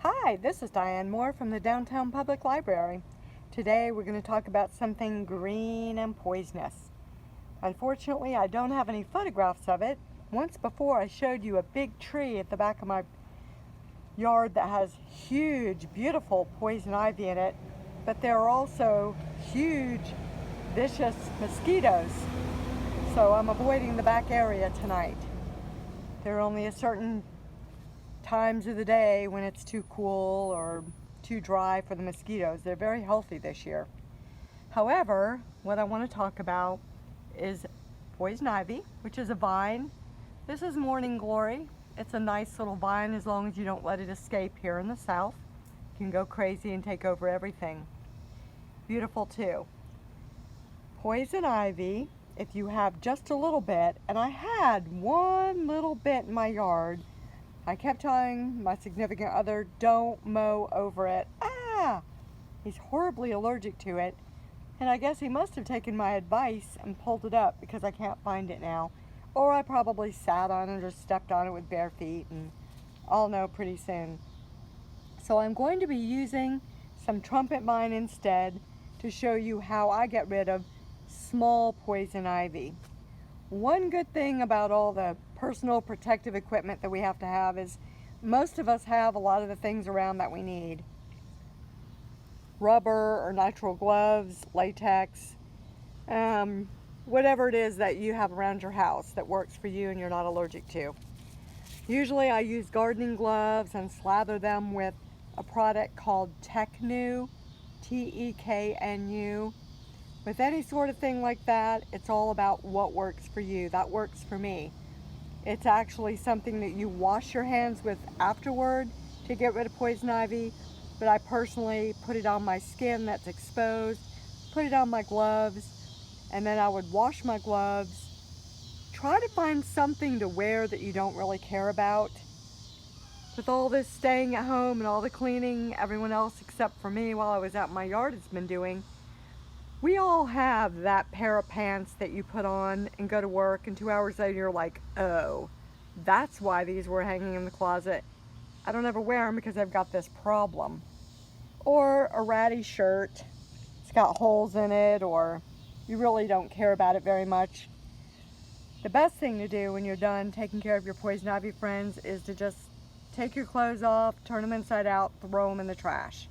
Hi, this is Diane Moore from the Downtown Public Library. Today we're going to talk about something green and poisonous. Unfortunately, I don't have any photographs of it. Once before I showed you a big tree at the back of my yard that has huge, beautiful poison ivy in it, but there are also huge, vicious mosquitoes. So I'm avoiding the back area tonight. There are only a certain times of the day when it's too cool or too dry for the mosquitoes. They're very healthy this year. However, what I want to talk about is poison ivy, which is a vine. This is morning glory. It's a nice little vine as long as you don't let it escape here in the south. It can go crazy and take over everything. Beautiful too. Poison ivy, if you have just a little bit, and I had one little bit in my yard. I kept telling my significant other, don't mow over it. He's horribly allergic to it. And I guess he must have taken my advice and pulled it up because I can't find it now. Or I probably sat on it or stepped on it with bare feet, and I'll know pretty soon. So I'm going to be using some trumpet vine instead to show you how I get rid of small poison ivy. One good thing about all the personal protective equipment that we have to have is most of us have a lot of the things around that we need. Rubber or nitrile gloves, latex, whatever it is that you have around your house that works for you and you're not allergic to. Usually I use gardening gloves and slather them with a product called Teknu, Teknu. With any sort of thing like that, it's all about what works for you. That works for me. It's actually something that you wash your hands with afterward to get rid of poison ivy, but I personally put it on my skin that's exposed, put it on my gloves, and then I would wash my gloves. Try to find something to wear that you don't really care about. With all this staying at home and all the cleaning everyone else except for me while I was out in my yard has been doing, we all have that pair of pants that you put on and go to work, and 2 hours later you're like, oh, that's why these were hanging in the closet. I don't ever wear them because I've got this problem. Or a ratty shirt, it's got holes in it, or you really don't care about it very much. The best thing to do when you're done taking care of your poison ivy friends is to just take your clothes off, turn them inside out, throw them in the trash.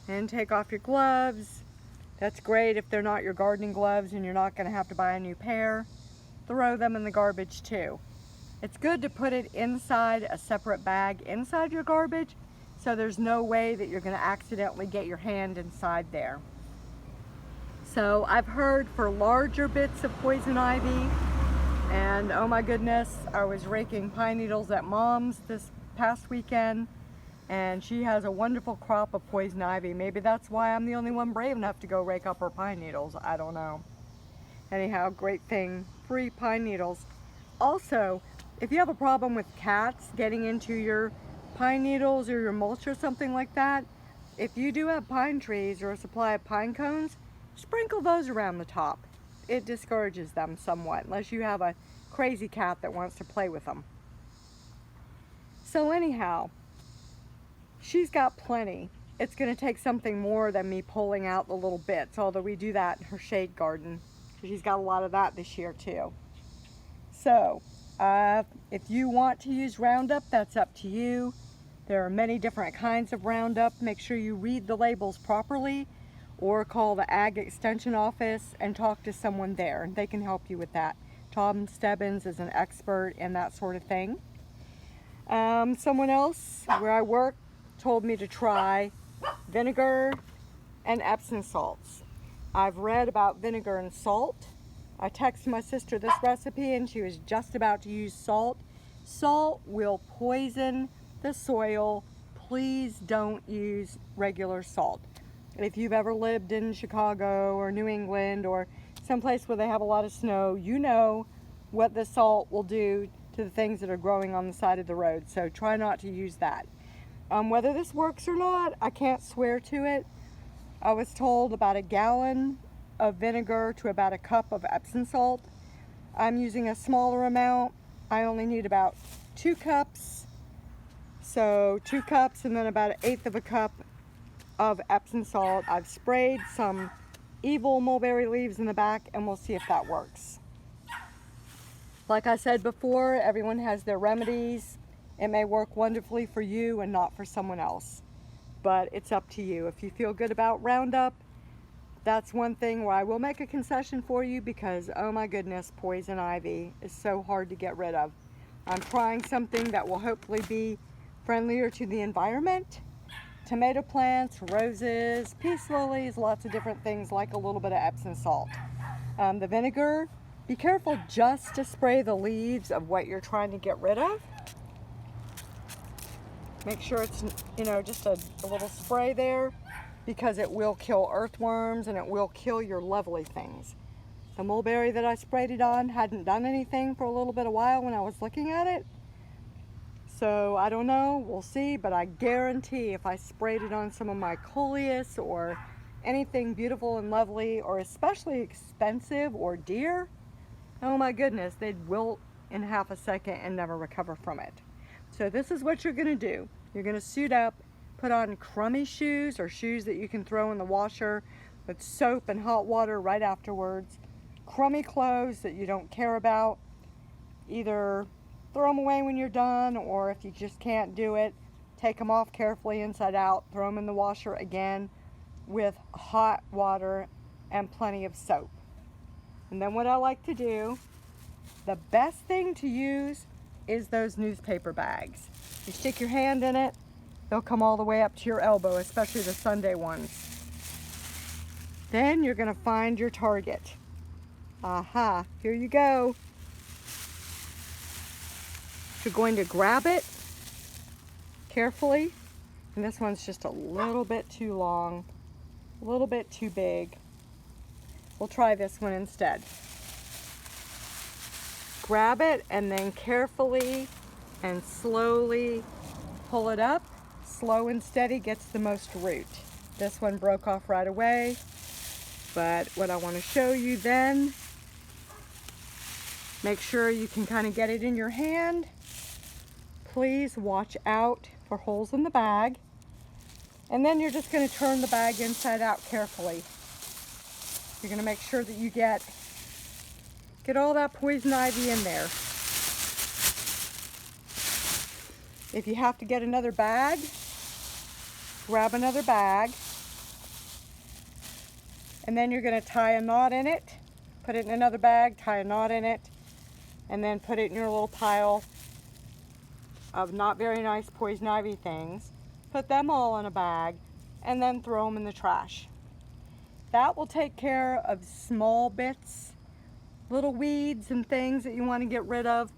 And take off your gloves. That's great if they're not your gardening gloves and you're not going to have to buy a new pair. Throw them in the garbage too. It's good to put it inside a separate bag inside your garbage so there's no way that you're going to accidentally get your hand inside there. So I've heard for larger bits of poison ivy, and oh my goodness, I was raking pine needles at Mom's this past weekend, and she has a wonderful crop of poison ivy. Maybe that's why I'm the only one brave enough to go rake up her pine needles. I don't know. Anyhow, great thing. Free pine needles. Also, if you have a problem with cats getting into your pine needles or your mulch or something like that, if you do have pine trees or a supply of pine cones, sprinkle those around the top. It discourages them somewhat, unless you have a crazy cat that wants to play with them. So anyhow, she's got plenty. It's going to take something more than me pulling out the little bits, although we do that in her shade garden. She's got a lot of that this year too. So, if you want to use Roundup, that's up to you. There are many different kinds of Roundup. Make sure you read the labels properly, or call the Ag Extension office and talk to someone there. They can help you with that. Tom Stebbins is an expert in that sort of thing. Someone else where I work told me to try vinegar and Epsom salts. I've read about vinegar and salt. I texted my sister this recipe and she was just about to use salt. Salt will poison the soil. Please don't use regular salt. If you've ever lived in Chicago or New England or someplace where they have a lot of snow, you know what the salt will do to the things that are growing on the side of the road. So try not to use that. Whether this works or not, I can't swear to it. I was told about a gallon of vinegar to about a cup of Epsom salt. I'm using a smaller amount. I only need about 2 cups. So 2 cups and then about 1/8 of a cup of Epsom salt. I've sprayed some evil mulberry leaves in the back, and we'll see if that works. Like I said before, everyone has their remedies. It may work wonderfully for you and not for someone else, but it's up to you. If you feel good about Roundup, that's one thing where I will make a concession for you, because oh my goodness, poison ivy is so hard to get rid of. I'm trying something that will hopefully be friendlier to the environment. Tomato plants, roses, peace lilies, lots of different things, like a little bit of Epsom salt. The vinegar, be careful just to spray the leaves of what you're trying to get rid of. Make sure it's, just a little spray there, because it will kill earthworms and it will kill your lovely things. The mulberry that I sprayed it on hadn't done anything for a little bit of while when I was looking at it. So I don't know, we'll see, but I guarantee if I sprayed it on some of my coleus or anything beautiful and lovely, or especially expensive or dear, oh my goodness, they'd wilt in half a second and never recover from it. So this is what you're gonna do. You're gonna suit up, put on crummy shoes or shoes that you can throw in the washer with soap and hot water right afterwards. Crummy clothes that you don't care about. Either throw them away when you're done, or if you just can't do it, take them off carefully inside out, throw them in the washer again with hot water and plenty of soap. And then what I like to do, the best thing to use is those newspaper bags. You stick your hand in it, they'll come all the way up to your elbow, especially the Sunday ones. Then you're gonna find your target. Aha, here you go. You're going to grab it carefully, and this one's just a little bit too long, a little bit too big. We'll try this one instead. Grab it and then carefully and slowly pull it up. Slow and steady gets the most root. This one broke off right away, but what I want to show you then, make sure you can kind of get it in your hand. Please watch out for holes in the bag. And then you're just going to turn the bag inside out carefully. You're going to make sure that you get all that poison ivy in there. If you have to get another bag, grab another bag. And then you're going to tie a knot in it, put it in another bag, tie a knot in it, and then put it in your little pile of not very nice poison ivy things. Put them all in a bag and then throw them in the trash. That will take care of small bits, little weeds and things that you want to get rid of.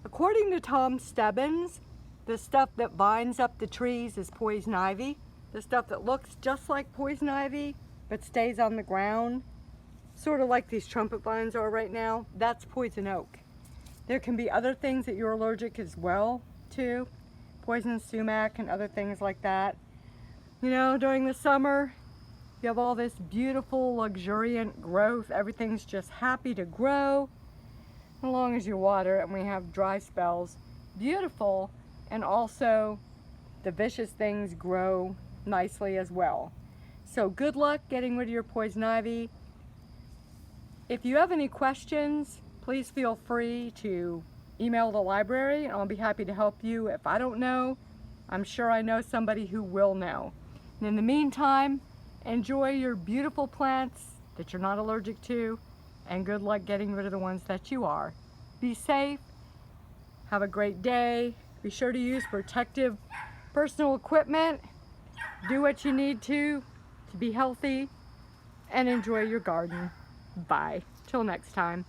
According to Tom Stebbins, the stuff that binds up the trees is poison ivy. The stuff that looks just like poison ivy but stays on the ground, sort of like these trumpet vines are right now, that's poison oak. There can be other things that you're allergic as well to, poison sumac and other things like that. During the summer, you have all this beautiful, luxuriant growth. Everything's just happy to grow, as long as you water it, and we have dry spells. Beautiful, and also the vicious things grow nicely as well. So good luck getting rid of your poison ivy. If you have any questions, please feel free to email the library, and I'll be happy to help you. If I don't know, I'm sure I know somebody who will know. And in the meantime, enjoy your beautiful plants that you're not allergic to, and good luck getting rid of the ones that you are. Be safe, have a great day, be sure to use protective personal equipment, do what you need to be healthy, and enjoy your garden. Bye. Till next time.